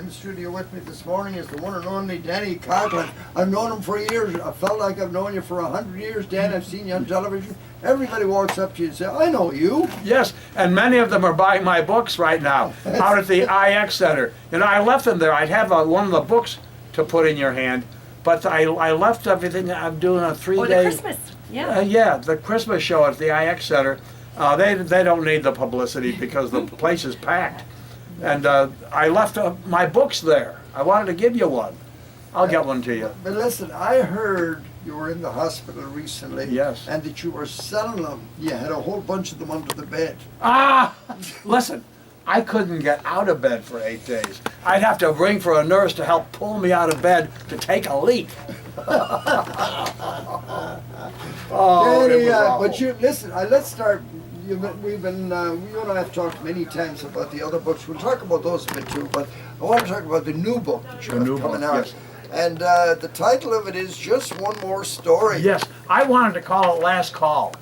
In the studio with me this morning is the one and only Danny Coughlin. I've known him for years. I felt like I've known you for 100 years, Dan. I've seen you on television. Everybody walks up to you and says, I know you. Yes, and many of them are buying my books right now out at the IX Center. You know, I left them there. I'd have one of the books to put in your hand, but I left everything. I'm doing a 3-day... Or the Christmas, yeah. Yeah, the Christmas show at the IX Center. They don't need the publicity because the place is packed. And I left my books there. I wanted to give you one. I'll get one to you. But listen, I heard you were in the hospital recently. Yes. And that you were selling them. You had a whole bunch of them under the bed. Ah! Listen, I couldn't get out of bed for 8 days. I'd have to ring for a nurse to help pull me out of bed to take a leak. Oh, Danny, it was awful. but you listen. Let's start. You and I have talked many times about the other books. We'll talk about those a bit too. But I want to talk about the new book that you have coming out. Yes. And the title of it is Just One More Story. Yes, I wanted to call it Last Call,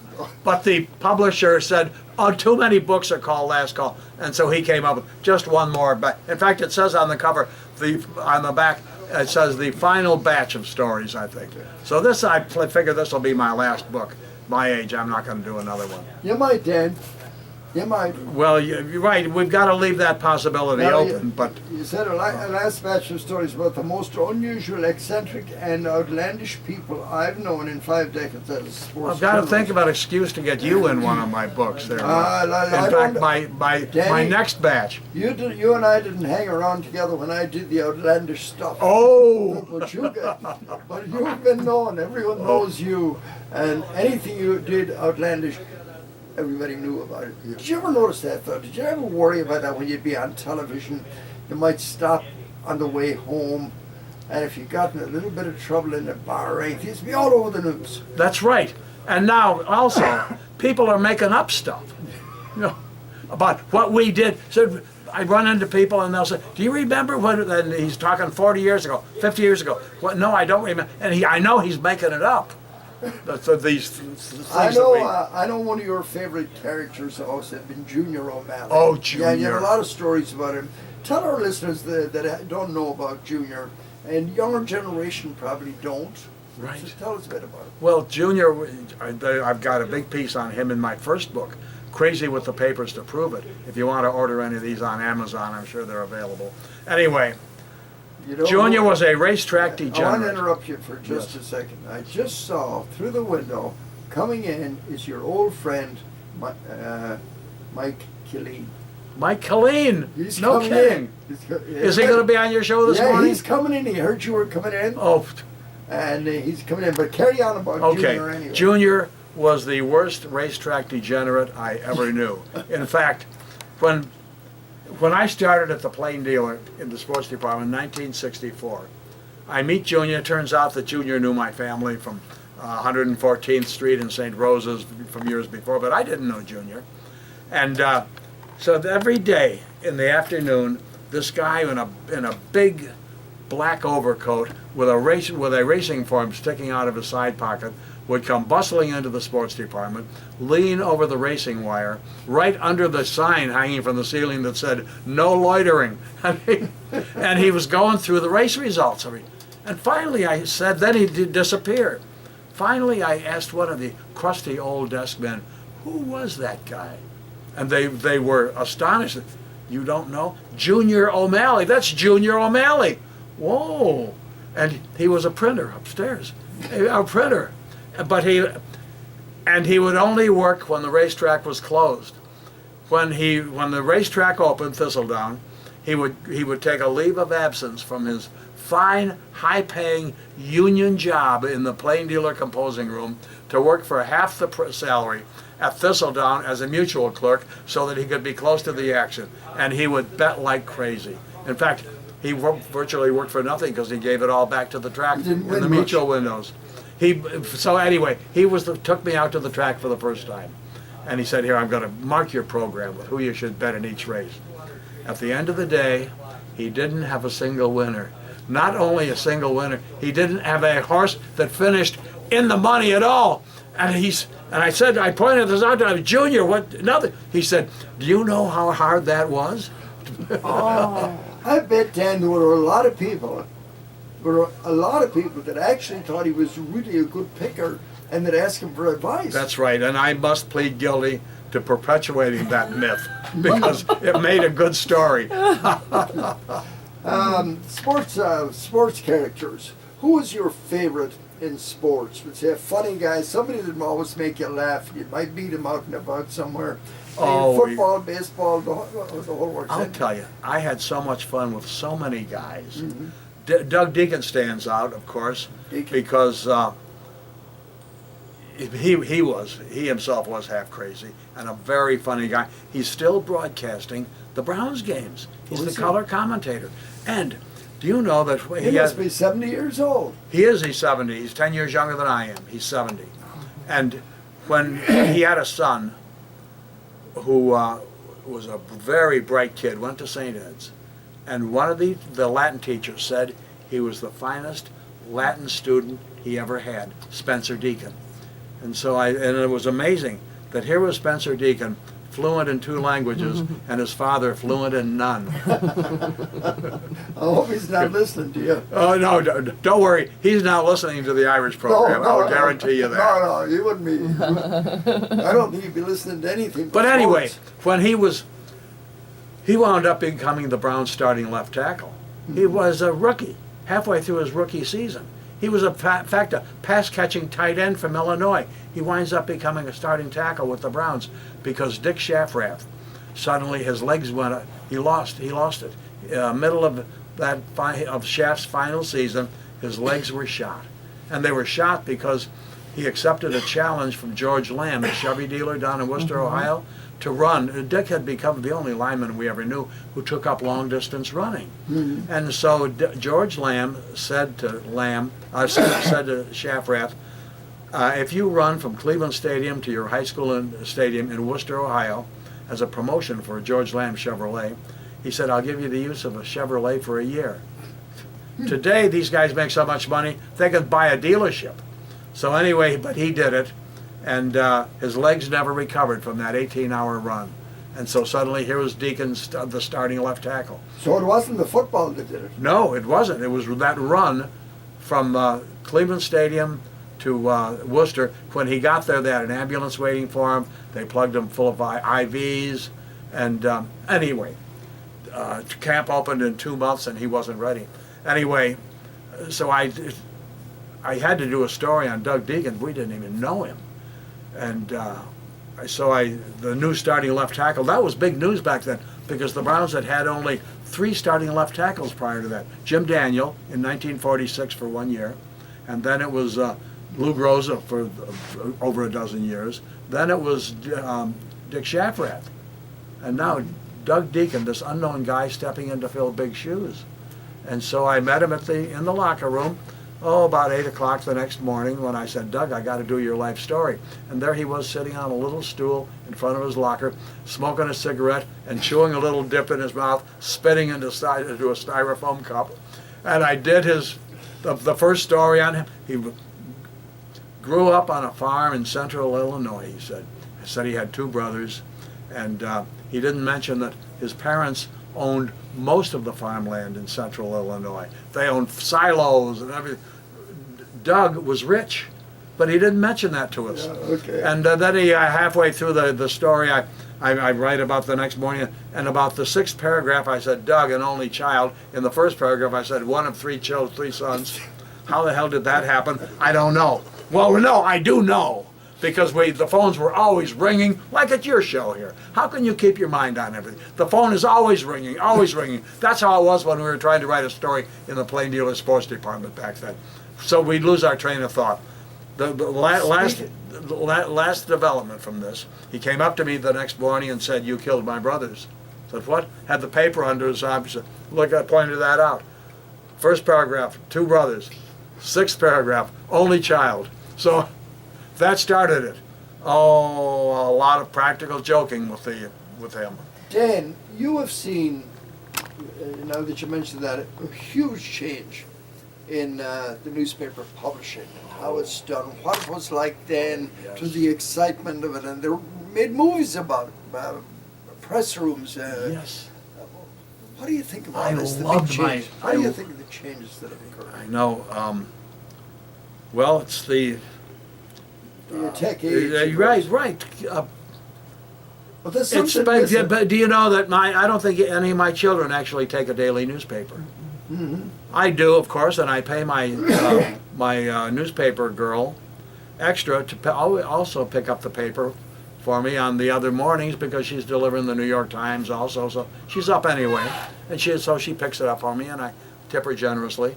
but the publisher said, oh, too many books are called Last Call, and so he came up with just one more. But in fact, it says on the cover, on the back, it says the final batch of stories, I think. So this, I figure this will be my last book. My age, I'm not going to do another one. You might, Dan. You might. Well, you're right. We've got to leave that possibility open. But you said a last batch of stories about the most unusual, eccentric, and outlandish people I've known in 5 decades as a sports I've got to journalist. think about an excuse to get you in one of my books. There. In I fact, don't- my Danny, next batch. You and I didn't hang around together when I did the outlandish stuff. Oh. But you've been known. Everyone knows you, and anything you did outlandish, everybody knew about it. Did you ever notice that, though? Did you ever worry about that when you'd be on television? You might stop on the way home, and if you got in a little bit of trouble in a bar or anything, it'd be all over the news. That's right. And now also, people are making up stuff, you know, about what we did. So I run into people and they'll say, "Do you remember what?" And he's talking 40 years ago, 50 years ago. Well, no, I don't remember. And I know he's making it up. So these things I know one of your favorite characters also had been Junior O'Malley. Oh, Junior. Yeah, you have a lot of stories about him. Tell our listeners that don't know about Junior, and younger generation probably don't. Right. Just tell us a bit about it. Well, Junior, I've got a big piece on him in my first book, Crazy with the Papers to Prove It. If you want to order any of these on Amazon, I'm sure they're available. Anyway, Junior was a racetrack degenerate. I want to interrupt you for just a second. I just saw through the window, coming in is your old friend, Mike Killeen. Mike Killeen. He's No coming kidding. in. Is he going to be on your show this morning? Yeah, he's coming in. He heard you were coming in, Oh, and he's coming in. But carry on about okay. Junior anyway. Junior was the worst racetrack degenerate I ever knew. In fact, when I started at the Plain Dealer in the sports department in 1964, I meet Junior. It turns out that Junior knew my family from 114th Street in St. Rose's from years before, but I didn't know Junior. And so every day in the afternoon, this guy in a big black overcoat with a racing form sticking out of his side pocket would come bustling into the sports department, lean over the racing wire, right under the sign hanging from the ceiling that said, "No loitering." And he was going through the race results. And finally I said, then he disappeared. Finally I asked one of the crusty old desk men, who was that guy? And they were astonished. You don't know? Junior O'Malley. That's Junior O'Malley. Whoa. And he was a printer upstairs, a printer. But he would only work when the racetrack was closed. When the racetrack opened, Thistledown, he would take a leave of absence from his fine, high-paying union job in the Plain Dealer composing room to work for half the salary at Thistledown as a mutual clerk so that he could be close to the action. And he would bet like crazy. In fact, he virtually worked for nothing because he gave it all back to the track in the mutual windows. So anyway, he took me out to the track for the first time. And he said, here, I'm going to mark your program with who you should bet in each race. At the end of the day, he didn't have a single winner. Not only a single winner, he didn't have a horse that finished in the money at all. And I pointed this out to him, Junior, what, nothing. He said, do you know how hard that was? Oh, I bet Dan there were a lot of people. There were a lot of people that actually thought he was really a good picker and that asked him for advice. That's right, and I must plead guilty to perpetuating that myth because it made a good story. Sports characters. Who was your favorite in sports? Would say a funny guy, somebody that would always make you laugh. You might meet him out and about somewhere. Football, baseball, the whole works. I'll tell you, I had so much fun with so many guys. Doug Deacon stands out, of course, because he himself was half crazy and a very funny guy. He's still broadcasting the Browns games. He's the color commentator. And do you know that he must be 70 years old? He's 70. He's 10 years younger than I am. He's 70. And when he had a son who was a very bright kid, went to St. Ed's, and one of the Latin teachers said he was the finest Latin student he ever had, Spencer Deacon. And so and it was amazing that here was Spencer Deacon, fluent in 2 languages, and his father fluent in none. I hope he's not listening to you. Oh, no, don't worry. He's not listening to the Irish program. No, I'll guarantee you that. No, he wouldn't be. I don't think he'd be listening to anything. But anyway, when he wound up becoming the Browns' starting left tackle. He was a rookie, halfway through his rookie season. He was, in fact, a pass-catching tight end from Illinois. He winds up becoming a starting tackle with the Browns because Dick Shafrath, suddenly his legs went up. He lost it. Middle of Shaft's final season, his legs were shot. And they were shot because he accepted a challenge from George Lamb, a Chevy dealer down in Worcester, Ohio, to run. Dick had become the only lineman we ever knew who took up long-distance running. And so George Lamb said to Shafrath, if you run from Cleveland Stadium to your high school stadium in Worcester, Ohio, as a promotion for George Lamb Chevrolet, he said, I'll give you the use of a Chevrolet for a year. Today, these guys make so much money, they can buy a dealership. So anyway, but he did it, and his legs never recovered from that 18-hour run. And so suddenly here was Deacon's the starting left tackle. So it wasn't the football that did it? No, it wasn't. It was that run from Cleveland Stadium to Worcester. When he got there, they had an ambulance waiting for him. They plugged him full of IVs. And anyway, camp opened in 2 months and he wasn't ready. Anyway, so I had to do a story on Doug Deacon. We didn't even know him. And the new starting left tackle, that was big news back then because the Browns had only 3 starting left tackles prior to that. Jim Daniel in 1946 for 1 year, and then it was Lou Groza for over a dozen years. Then it was Dick Shafrath. And now Doug Deacon, this unknown guy stepping in to fill big shoes. And so I met him in the locker room, about 8 o'clock the next morning when I said, Doug, I got to do your life story. And there he was sitting on a little stool in front of his locker, smoking a cigarette and chewing a little dip in his mouth, spitting into a styrofoam cup. And I did the first story on him. He grew up on a farm in central Illinois, he said. He said he had 2 brothers, and he didn't mention that his parents owned most of the farmland in central Illinois. They owned silos and everything. Doug was rich, but he didn't mention that to us. Yeah, okay. And then he, halfway through the story, I write about the next morning, and about the 6th paragraph I said, Doug, an only child. In the 1st paragraph I said, 1 of 3 children, 3 sons. How the hell did that happen? I don't know. Well, no, I do know. Because the phones were always ringing, like at your show here. How can you keep your mind on everything? The phone is always ringing, always ringing. That's how it was when we were trying to write a story in the Plain Dealer Sports Department back then. So we'd lose our train of thought. The last development from this, he came up to me the next morning and said, you killed my brothers. I said, what? Had the paper under his arm. He said, look, I pointed that out. 1st paragraph, 2 brothers. 6th paragraph, only child. So that started it. A lot of practical joking with him. Dan, you have seen, now that you mentioned that, a huge change in the newspaper publishing and how it's done. What it was like then to the excitement of it, and they made movies about it, press rooms. Yes. What do you think of all I this? The loved big my- change. What do you think of the changes that have occurred? I know. Well, it's the The tech age. right. But there's It's something but, missing. but do you know that I don't think any of my children actually take a daily newspaper. I do, of course, and I pay my my newspaper girl extra to also pick up the paper for me on the other mornings because she's delivering the New York Times also. So she's up anyway, and she picks it up for me, and I tip her generously.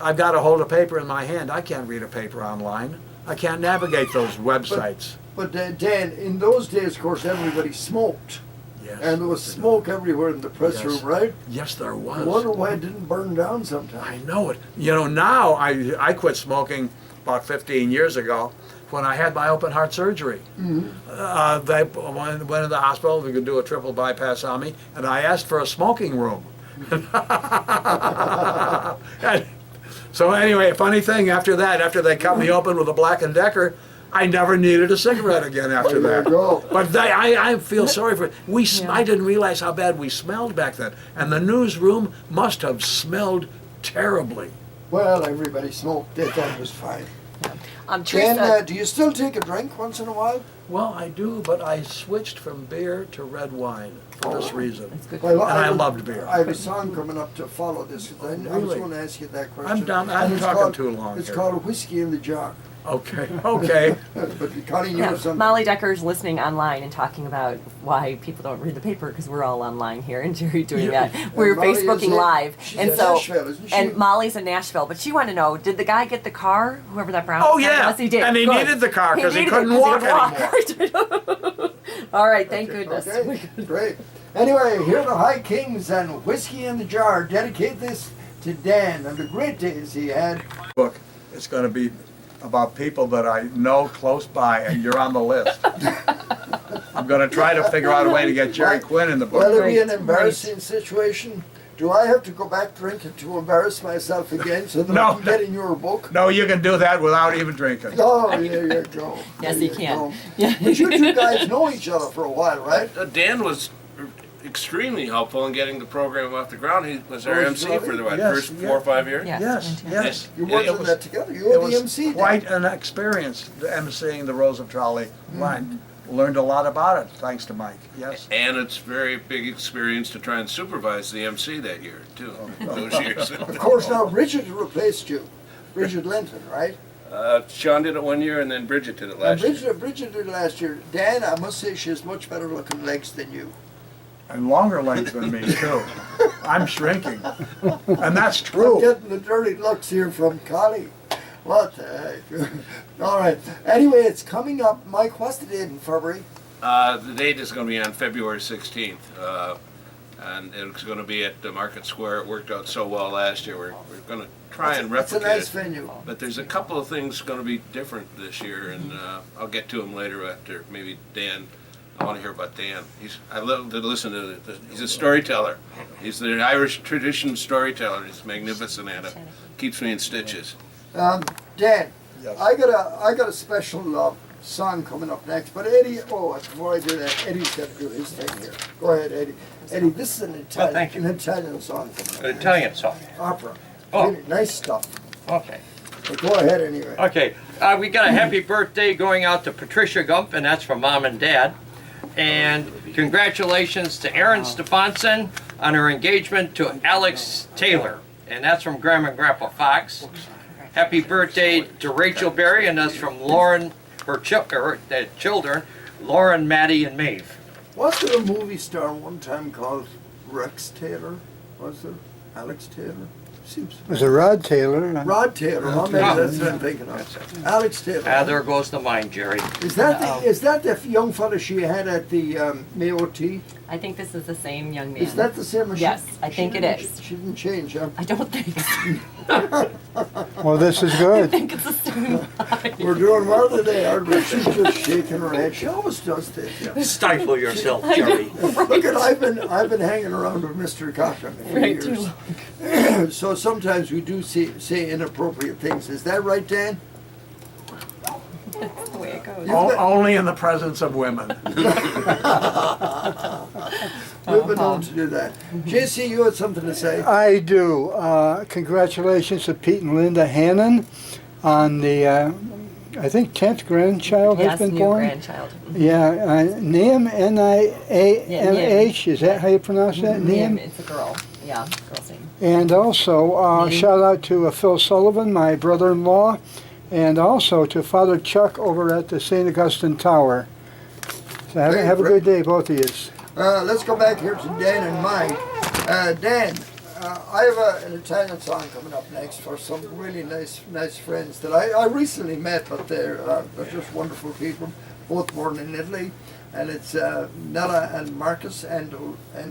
I've got to hold a paper in my hand. I can't read a paper online. I can't navigate those websites. But Dan, in those days, of course, everybody smoked. Yes. And there was smoke everywhere in the press Yes. room, right? Yes, there was. I wonder why it didn't burn down I sometimes. know it. You know, now I quit smoking about 15 years ago when I had my open heart surgery. They went to the hospital, they could do a triple bypass on me, and I asked for a smoking room. And so anyway, funny thing, after they cut me open with a Black & Decker, I never needed a cigarette again after There you that. go. But I feel sorry for I didn't realize how bad we smelled back then. And the newsroom must have smelled terribly. Well, everybody smoked. They thought it was fine. Dan, Teresa, do you still take a drink once in a while? Well, I do, but I switched from beer to red wine for this reason. that's good. Well, And I loved beer. I have a song coming up to follow this. 'Cause I was Really? going to ask you that question. I'm done. And I'm it's talking called- too long It's here. called Whiskey in the Jar. Okay, okay. But Connie, you Yeah, have something. Molly Decker's listening online and talking about why people don't read the paper because we're all online here and Gerry doing that. We're Molly is Facebooking live, she's and in so Nashville, isn't she? and Molly's in Nashville, but she wanted to know: did the guy get the car? Whoever that brown? Oh, guy yeah. was? He did. And he Good. needed the car 'cause he needed couldn't it 'cause walk anymore. All right, thank goodness. Okay, great. Anyway, here are the High Kings and Whiskey in the Jar. Dedicate this to Dan and the great days he had. Book. It's going to be about people that I know close by, and you're on the list. I'm going to try to figure out a way to get Gerry Quinn in the book. Will it be an Great, embarrassing situation? Do I have to go back drinking to embarrass myself again so that No. I can get in your book? No, you can do that without even drinking. Oh, there you go. Yes, There he you can. go. Yeah. But you two guys know each other for a while, right? Dan was extremely helpful in getting the program off the ground. He was our Was MC really? for the Yes, first yeah. 4 or 5 years. Yes, Yes, fantastic. yes. You It worked on was- that together. You It were the was MC. Dan. quite an experience, emceeing the Rose of Trolley line. Learned a lot about it, thanks to Mike. Yes. And it's very big experience to try and supervise the MC that year, too. Those years. Of course, now Bridget replaced you. Bridget Linton, right? Sean did it one year, and then Bridget did it And last year. Bridget did it last year. Dan, I must say she has much better looking legs than you. And longer legs than me, too. I'm shrinking. And that's I'm true. getting the dirty looks here from Connie. What the heck? All right. Anyway, it's coming up. Mike, what's the date in February? The date is going to be on February 16th. And it's going to be at the Market Square. It worked out so well last year. We're going to try and It's a replicate nice it. venue. But there's a couple of things going to be different this year, and I'll get to them later after maybe Dan. I want to hear about Dan. I love to listen to it. He's a storyteller. He's the Irish tradition storyteller. He's magnificent at it. Keeps me in stitches. Dan, Yes. I got a special song coming up next. But Eddie, before I do that, Eddie's got to do his thing here. Go ahead, Eddie. Eddie, this is an Italian, thank you. an Italian song. An Italian song. Opera. Oh. Really nice stuff. Okay. But go ahead anyway. Okay. We got a happy birthday going out to Patricia Gump, and that's from Mom and Dad. And congratulations to Erin Stefansson on her engagement to Alex Taylor, and that's from Grandma and Grandpa Fox. Happy birthday to Rachel Berry, and that's from Lauren, her children, Lauren, Maddie, and Maeve. Was there a movie star one time called Rex Taylor? Was there? Alex Taylor? Seems. Was it Rod Taylor? Rod Taylor. Well, maybe that's what I'm thinking of. Alex Taylor. There goes the mind, Gerry. Is that the young fella she had at the Mayo Tea? I think this is the same young man. Is that the same? Yes, I think it is. She didn't change, huh? I don't think so. Well, this is I good. think it's the same guy. We're doing well today, aren't we? She's just shaking her head. She always does this. Stifle yourself, Gerry. Look at I've been hanging around with Mr. Coughlin for Right, years. So sometimes we do say inappropriate things. Is that right, Dan? That's the way it goes. Only in the presence of women. We've been known to do that. JC, you had something to say? I do. Congratulations to Pete and Linda Hannon on the, I think, 10th grandchild Yes, has been new born. grandchild. Yeah, Niam, N-I-A-M-H, is that how you pronounce that? Name, Niam? it's a girl. Yeah, girl's name. And also, Name. shout out to Phil Sullivan, my brother-in-law, and also to Father Chuck over at the St. Augustine Tower. So have a good day, both of you. Let's go back here to Dan and Mike. Dan, I have an Italian song coming up next for some really nice friends that I recently met, but they're just wonderful people, both born in Italy. And it's Nella and Marcus and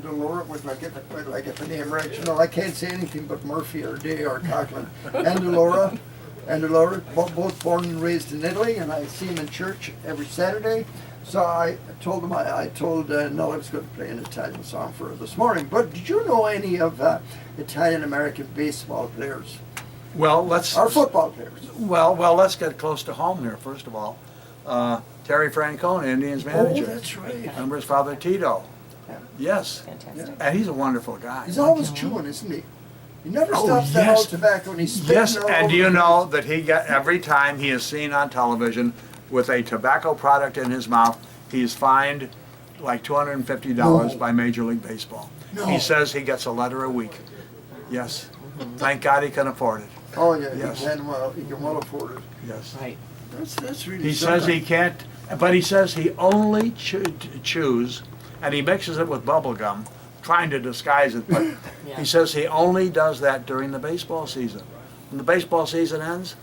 Laura. Wait till I get the name right. You know, I can't say anything but Murphy or Day or Coughlin. And Laura, both born and raised in Italy, and I see them in church every Saturday. So I told them, I told Nella I was going to play an Italian song for her this morning. But did you know any of Italian-American baseball players? Well, Or football players? Well, let's get close to home here, first of all. Terry Francone, Indians manager. Oh, that's right. Remember his father, Tito? Yeah. Yes. Fantastic. And he's a wonderful guy. He's always chewing, isn't he? He never Oh, stops to yes. hold tobacco, and he's spitting Yes, all and over do you the know place. that he got, every time he is seen on television with a tobacco product in his mouth, he's fined like $250 No. by Major League Baseball. No. He says he gets a letter a week. Yes. Thank God he can afford it. Oh yeah, Yes. he can well afford it. Yes. Right. That's really. He says he can't, but he says he only chews, and he mixes it with bubble gum, trying to disguise it, but Yeah. he says he only does that during the baseball season. When the baseball season ends,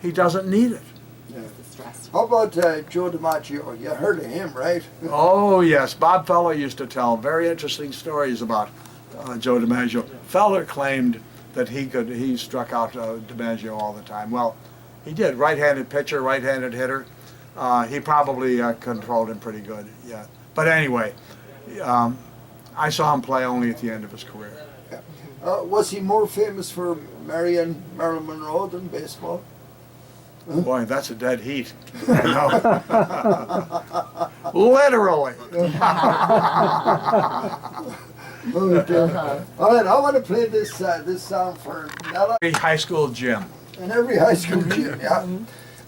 he doesn't need it. The stress. How about Joe DiMaggio? You heard of him, right? Oh, yes. Bob Feller used to tell very interesting stories about Joe DiMaggio. Feller claimed that he struck out DiMaggio all the time. Well, he did. Right-handed pitcher, right-handed hitter. He probably controlled him pretty good, yeah. But anyway, I saw him play only at the end of his career. Was he more famous for marrying Marilyn Monroe than baseball? Boy, that's a dead heat. You know? Literally. Okay. All right, I want to play this song for Nella Every high school gym. and every high school kid. Yeah.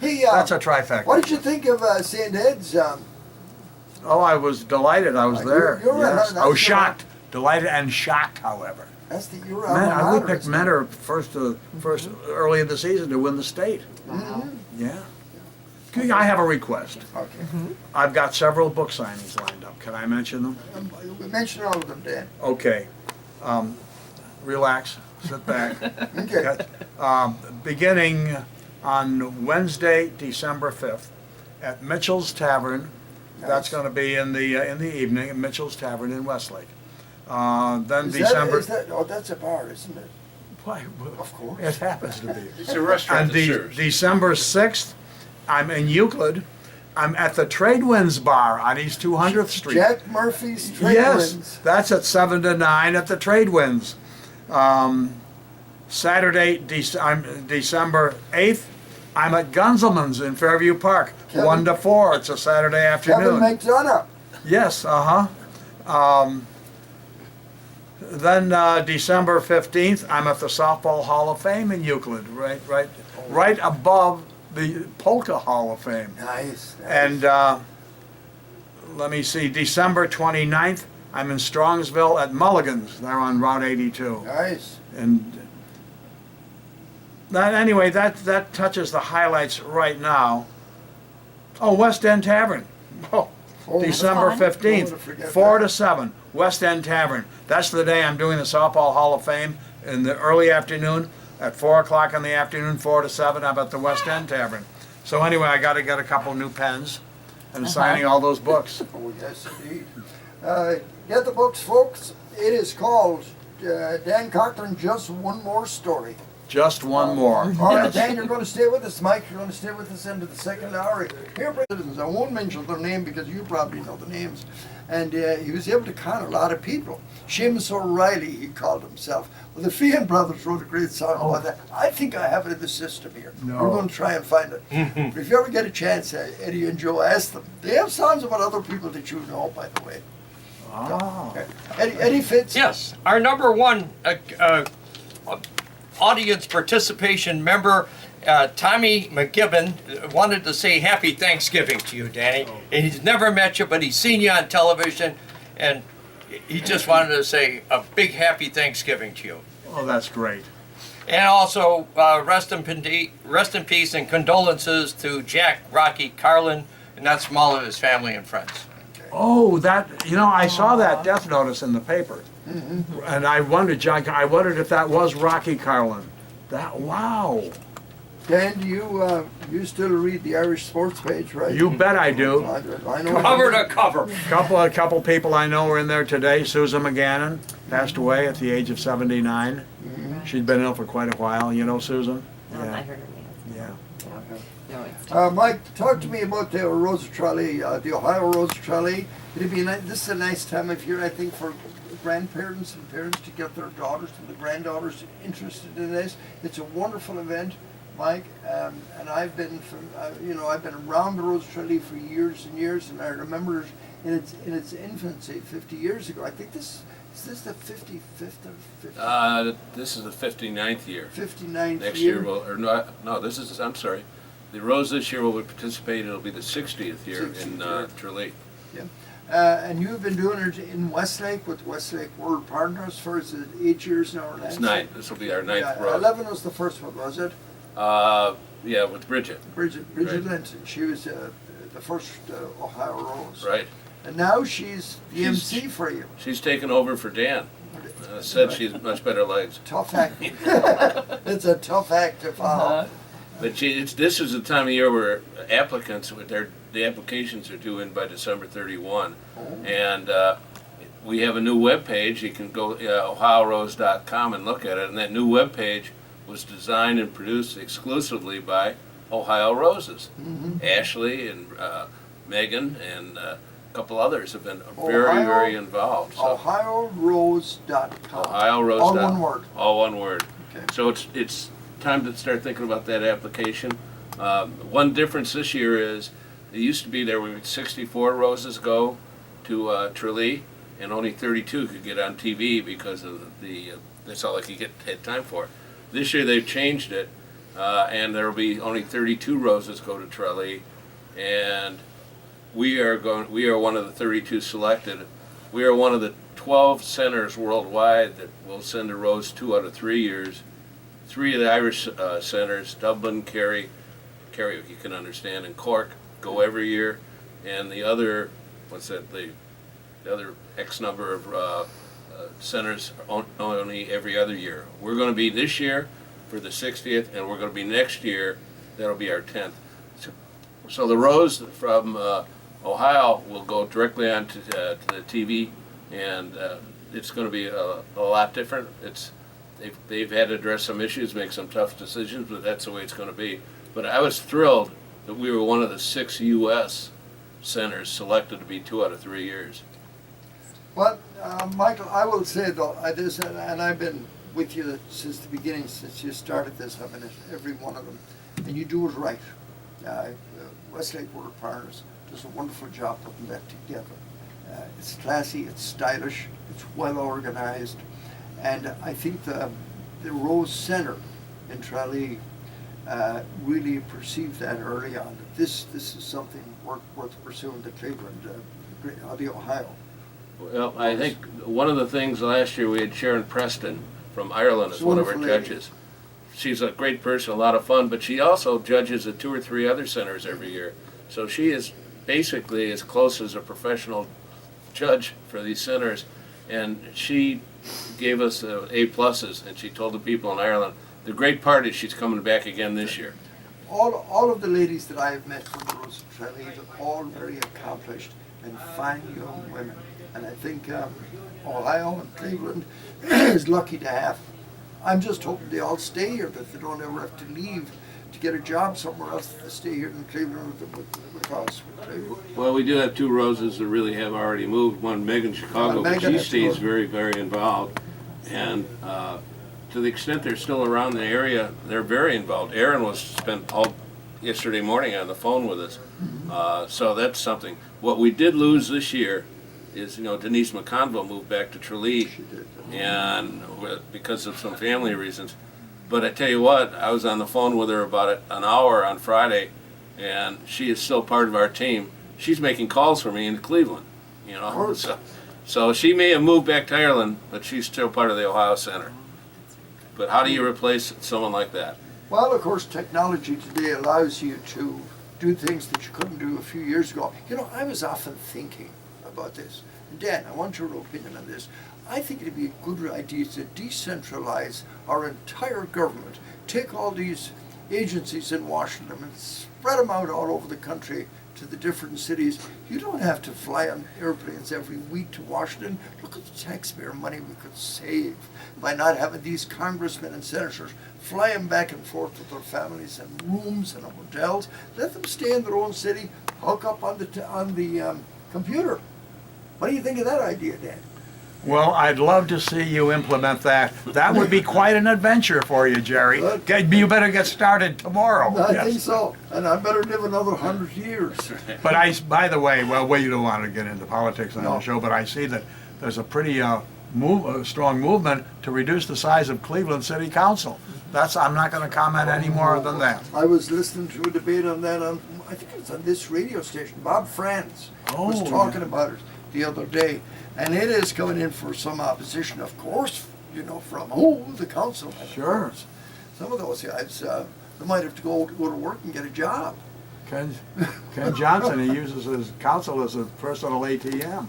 Hey, That's a trifecta. what did you think of St. Ed's? Oh, I was delighted. I was there. you're right. Yes. That's I was the- shocked. Delighted and shocked, however. That's the year We picked Mentor first early in the season to win the state. Wow. Yeah. I have a request. Okay. I've got several book signings lined up. Can I mention them? Mention all of them, Dan. Okay. Relax. Sit back. Okay. Beginning on Wednesday, December 5th, at Mitchell's Tavern. That's Nice. going to be in the evening at Mitchell's Tavern in Westlake. Then Is December. that's a bar, isn't it? Why, Of course. it happens to be. It's a restaurant On that serves. December 6th, I'm in Euclid. I'm at the Trade Winds Bar on East 200th Street. Jack Murphy's Trade Yes, Winds. that's at 7 to 9 at the Trade Winds. Saturday, December 8th, I'm at Gunzelman's in Fairview Park, Kevin- 1 to 4. It's a Saturday Kevin afternoon. McDonough. Yes, then December 15th, I'm at the Softball Hall of Fame in Euclid, right above the Polka Hall of Fame. Nice. And let me see, December 29th, I'm in Strongsville at Mulligan's. They're on Route 82. Nice. And anyway, that touches the highlights right now. Oh, West End Tavern. Oh, Oh, December fun. 15th, Don't wanna forget 4 that. to 7, West End Tavern. That's the day I'm doing the Softball Hall of Fame in the early afternoon. At 4 o'clock in the afternoon, 4 to 7, I'm at the West End Tavern. So anyway, I got to get a couple new pens and signing all those books. Oh, yes, indeed. Get the books, folks. It is called Dan Coughlin, Just One More Story. Just one more. All right, Dan, you're going to stay with us. Mike, you're going to stay with us into the second hour. Here, citizens, I won't mention their name because you probably know the names. And he was able to con a lot of people. Seamus O'Reilly, he called himself. Well, the Feighan brothers wrote a great song about that. I think I have it in the system here. No. We're going to try and find it. But if you ever get a chance, Eddie and Joe, ask them. They have songs about other people that you know, by the way. Oh. Eddie Fitz. Yes, our number one audience participation member, Tommy McGibbon, wanted to say happy Thanksgiving to you, Danny. And he's never met you, but he's seen you on television, and he just wanted to say a big happy Thanksgiving to you. Oh, that's great. And also, rest in peace and condolences to Jack Rocky Carlin, and that's from all of his family and friends. Oh, I saw that death notice in the paper. And I wondered, I wondered if that was Rocky Carlin. Wow. Dan, you still read the Irish Sports page, right? You bet I do. I know. Cover to cover. A couple people I know are in there today. Susan McGannon passed away at the age of 79. She'd been ill for quite a while. You know Susan? I heard her name. Yeah. No, it's Mike, talk to me about the Rose Trolley, the Ohio Rose Trolley. It'd be this is a nice time of year, I think, for grandparents and parents to get their daughters and the granddaughters interested in this. It's a wonderful event, Mike, and I've been I've been around the Rose Trolley for years and years, and I remember in its infancy 50 years ago. I think this is the 55th or 50th? This is the 59th year. 59th Next year. year will, or no, this is, I'm sorry. The Rose this year will participate, it'll be the 60th year 60th in year. Tralee. And you've been doing it in Westlake with Westlake World Partners for 8 years now or less? It's 9, this will be our 9th Rose. 11 was the first one, was it? Yeah, with Bridget. Bridget Right. Linton. She was the first Ohio Rose. Right. And now she's the She's- MC for you. She's taken over for Dan. Said she's much better legs. Tough act. It's a tough act to follow. But this is the time of year where applicants, the applications are due in by December 31. And we have a new web page. You can go OhioRose.com and look at it. And that new web page was designed and produced exclusively by Ohio Roses. Ashley and Megan and a couple others have been very involved. So OhioRose.com. OhioRose. All one word. All one word. Okay. So it's time to start thinking about that application. One difference this year is it used to be there were 64 roses go to Tralee, and only 32 could get on TV because of that's all they could had time for. This year they've changed it, and there will be only 32 roses go to Tralee, and we are one of the 32 selected. We are one of the 12 centers worldwide that will send a rose 2 out of 3 years. 3 of the Irish centers, Dublin, Kerry, you can understand, and Cork, go every year, and the other, the other X number of centers only every other year. We're going to be this year for the 60th, and we're going to be next year, that'll be our 10th. So the rose from Ohio will go directly on to the TV, and it's going to be a lot different. They've had to address some issues, make some tough decisions, but that's the way it's going to be. But I was thrilled that we were one of the 6 U.S. centers selected to be 2 out of 3 years. Well, Michael, I will say though, and I've been with you since the beginning, since you started this. I've been at every one of them, and you do it right. Westlake World Partners does a wonderful job putting that together. It's classy, it's stylish, it's well organized, and I think the Rose Center in Tralee really perceived that early on. That this is something worth pursuing to Cleveland, the Ohio. Well, I think one of the things last year we had Sharon Preston from Ireland as one of our Wonderful lady. judges. She's a great person, a lot of fun, but she also judges at 2 or 3 other centers every year. So she is basically as close as a professional judge for these centers, and she gave us A+, and she told the people in Ireland, the great part is she's coming back again this year. All of the ladies that I have met from the Rose of Tralee are all very accomplished and fine young women. And I think Ohio and Cleveland is lucky to have them. I'm just hoping they all stay here, that they don't ever have to leave to get a job somewhere else. They stay here in Cleveland with us. Well, we do have 2 roses that really have already moved. One, Megan Chicago, but Megan she has stays moved. very, very involved. And to the extent they're still around the area, they're very involved. Aaron spent all yesterday morning on the phone with us. So that's something. What we did lose this year is, Denise McConville moved back to Tralee, She did. and because of some family reasons. But I tell you what, I was on the phone with her about it an hour on Friday, and she is still part of our team. She's making calls for me in Cleveland, course. So she may have moved back to Ireland, but she's still part of the Ohio Center. But how do you replace someone like that? Well, of course, technology today allows you to do things that you couldn't do a few years ago. I was often thinking about this. Dan, I want your opinion on this. I think it'd be a good idea to decentralize our entire government. Take all these agencies in Washington and spread them out all over the country to the different cities. You don't have to fly on airplanes every week to Washington. Look at the taxpayer money we could save by not having these congressmen and senators flying back and forth with their families in rooms and hotels. Let them stay in their own city, hook up on the computer. What do you think of that idea, Dan? Well, I'd love to see you implement that. That would be quite an adventure for you, Gerry. You better get started tomorrow. I think so, and I better live another 100 years. But by the way, we don't want to get into politics on the show, but I see that there's a pretty strong movement to reduce the size of Cleveland City Council. I'm not going to comment any more than that. I was listening to a debate on that I think it was on this radio station. Bob Franz was talking about it the other day, and it is coming in for some opposition, of course, from the council. Sure. Some of those guys, they might have to go to work and get a job. Ken Johnson, he uses his council as a personal ATM.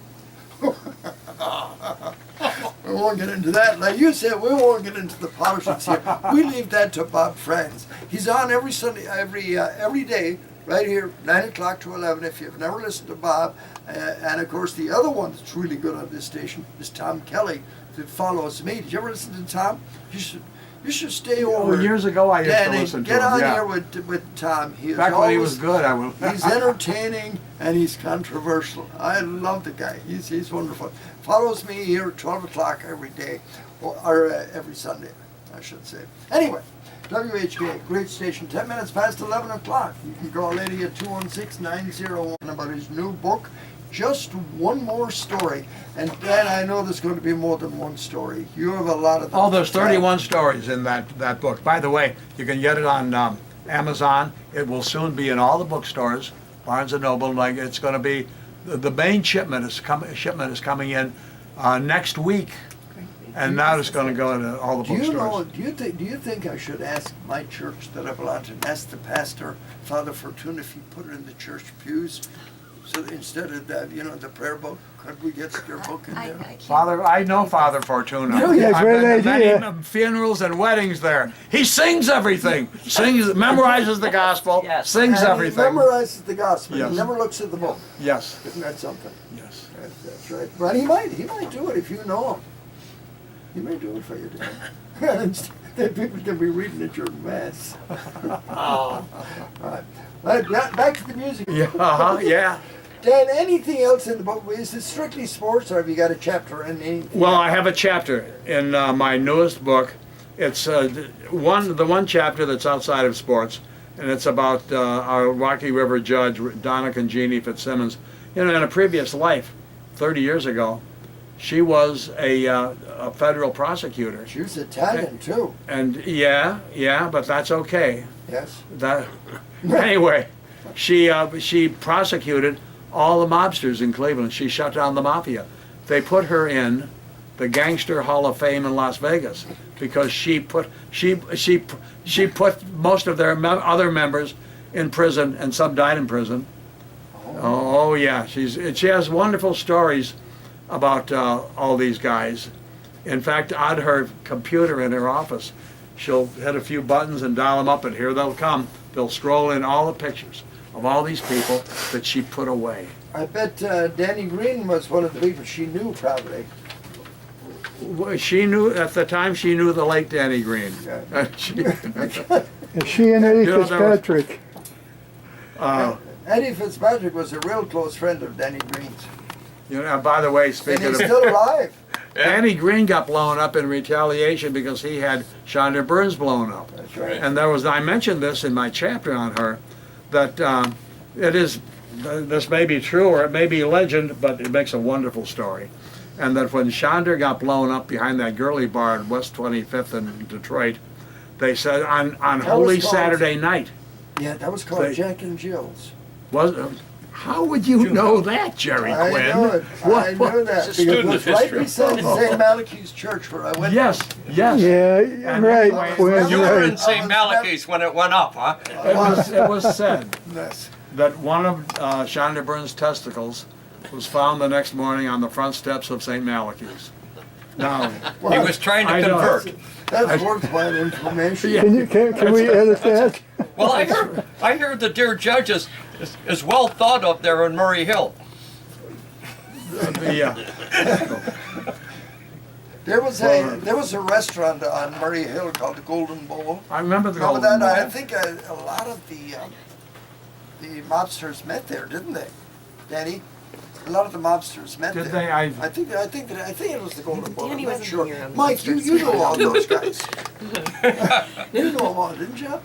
We won't get into that. Like you said, we won't get into the politics here. We leave that to Bob Franz. He's on every Sunday, every day, right here, 9 o'clock to 11. If you've never listened to Bob, and of course the other one that's really good on this station is Tom Kelly that follows me. Did you ever listen to Tom? You should stay over. Years ago, I used to listen to him. Get on here with Tom. Back when he was good, I will. He's entertaining and he's controversial. I love the guy. He's wonderful. Follows me here at 12 o'clock every day, or every Sunday, I should say. Anyway, WHK, great station, 10 minutes past 11 o'clock. You can call Eddie at 216-901 about his new book, Just One More Story. And Dan, I know there's going to be more than one story. You have a lot of them. Oh, there's 31 stories in that book. By the way, you can get it on Amazon. It will soon be in all the bookstores, Barnes & Noble. Like it's going to be, the main shipment is coming in next week. And now it's going to go into all the bookstores. Do you think I should ask my church that I belong to, ask the pastor, Father Fortuna, if he put it in the church pews? So that instead of that, the prayer book, could we get your book in there? I know Father Fortuna. Yeah, great I've been idea. to many funerals and weddings there. He sings everything. Memorizes the gospel, Yes. sings And everything. he memorizes the gospel. Yes. He never looks at the book. Yes, Isn't that something? yes. That's right. But he might do it if you know him. He may do it for you, Dan. Then people can be reading at your mass. All right, back to the music. Yeah, yeah. Dan, anything else in the book? Is it strictly sports, or have you got a chapter in anything? Well, I have a chapter in my newest book. It's the one chapter that's outside of sports, and it's about our Rocky River judge, Donna Congenie Fitzsimmons. In a previous life, 30 years ago, she was a federal prosecutor. She was Italian, too. And yeah, but that's okay. Yes. Anyway, she prosecuted all the mobsters in Cleveland. She shut down the mafia. They put her in the Gangster Hall of Fame in Las Vegas because she put most of their other members in prison, and some died in prison. Oh yeah, she has wonderful stories about all these guys. In fact, on her computer in her office, she'll hit a few buttons and dial them up, and here they'll come. They'll scroll in all the pictures of all these people that she put away. I bet Danny Green was one of the people she knew, probably. She knew, at the time, she knew the late Danny Green. Yeah. Is she and Eddie You know, there was- Fitzpatrick? Eddie Fitzpatrick was a real close friend of Danny Green's. By the way, And speaking he's of, still alive. Danny Green got blown up in retaliation because he had Shonda Burns blown up. That's right. And I mentioned this in my chapter on her, that it is this may be true or it may be legend, but it makes a wonderful story. And that when Chandra got blown up behind that girly bar at West 25th in Detroit, they said on Holy was called- Saturday night. Yeah, that was called They- Jack and Jill's. Was how would you know that, Jerry I Quinn? know it. I know that. It's a Because student it was of right history. beside St. Malachi's Church where I went. Yes, yes. Yeah, And right, anyway, Quinn, You were in right. St. Malachy's when it went up, huh? It was said Yes. that one of Chandra Burns' testicles was found the next morning on the front steps of St. Malachy's. Now, He was trying to I know. convert. That's worthwhile information. Yeah. Can we edit that? Well, I hear the dear judge is well thought of there in Murray Hill. yeah. There was a restaurant on Murray Hill called the Golden Bowl. I remember the Remember Golden that? I Bowl. think a lot of the mobsters met there, didn't they, Danny? A lot of the mobsters met Did there. they? I think it was the Golden Bowl. Danny I'm not wasn't sure. here on the Mike, you mobsters. know all those guys. You know them all, didn't you?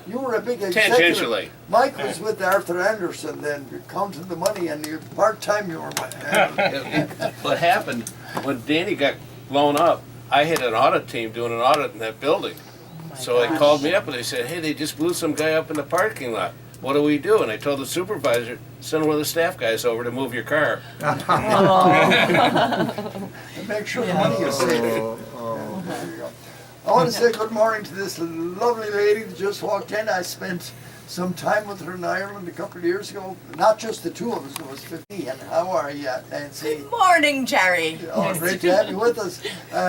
You were a big executive. Tangentially. Mike was with Arthur Anderson then, counting the money, and part-time you were with. What happened, when Danny got blown up, I had an audit team doing an audit in that building. So they called me up and they said, hey, they just blew some guy up in the parking lot. What do we do? And I told the supervisor, send one of the staff guys over to move your car. And make sure the money is safe. There you go. I want to say good morning to this lovely lady that just walked in. I spent some time with her in Ireland a couple of years ago. Not just the two of us, it was 50. And how are you, Nancy? Good morning, Gerry. Oh, great to have you with us.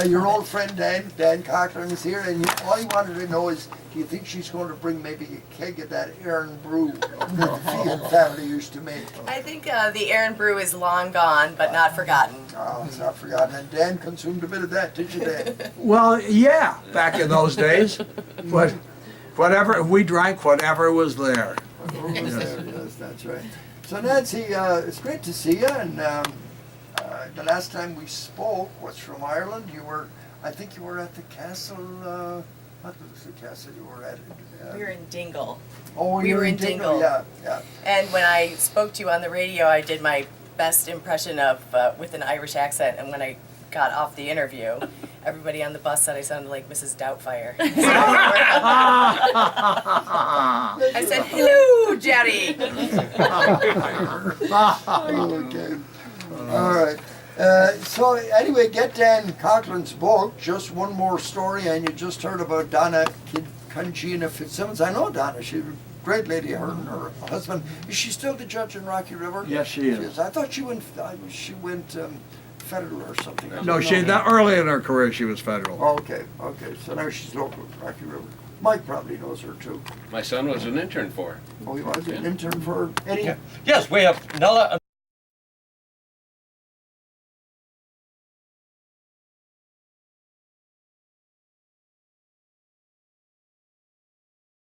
Your old friend Dan Coughlin is here, and all he wanted to know is, do you think she's going to bring maybe a keg of that Aaron brew that the Feighan family used to make? I think the Aaron brew is long gone, but not forgotten. Oh, it's not forgotten. And Dan consumed a bit of that, did you, Dan? Well, yeah, back in those days. But whatever, we drank whatever was there. Yes, that's right. So Nancy, it's great to see you. And the last time we spoke was from Ireland. I think you were at the castle. What was the castle you were at? We were in Dingle. Oh, we you were in Dingle. Yeah, yeah. And when I spoke to you on the radio, I did my best impression of with an Irish accent. And when I got off the interview, everybody on the bus said I sounded like Mrs. Doubtfire. I said, hello, Jerry. Okay. All right. So anyway, get Dan Coughlin's book. Just one more story, and you just heard about Donna Conchina Fitzsimmons. I know Donna. She's a great lady. Her and her husband. Is she still the judge in Rocky River? Yes, she is. I thought she went federal or something. I No, don't she know. that early in her career she was federal. Okay. So now she's local, Rocky River. Mike probably knows her too. My son was an intern for her. Oh, he was an intern for Eddie. Yes, we have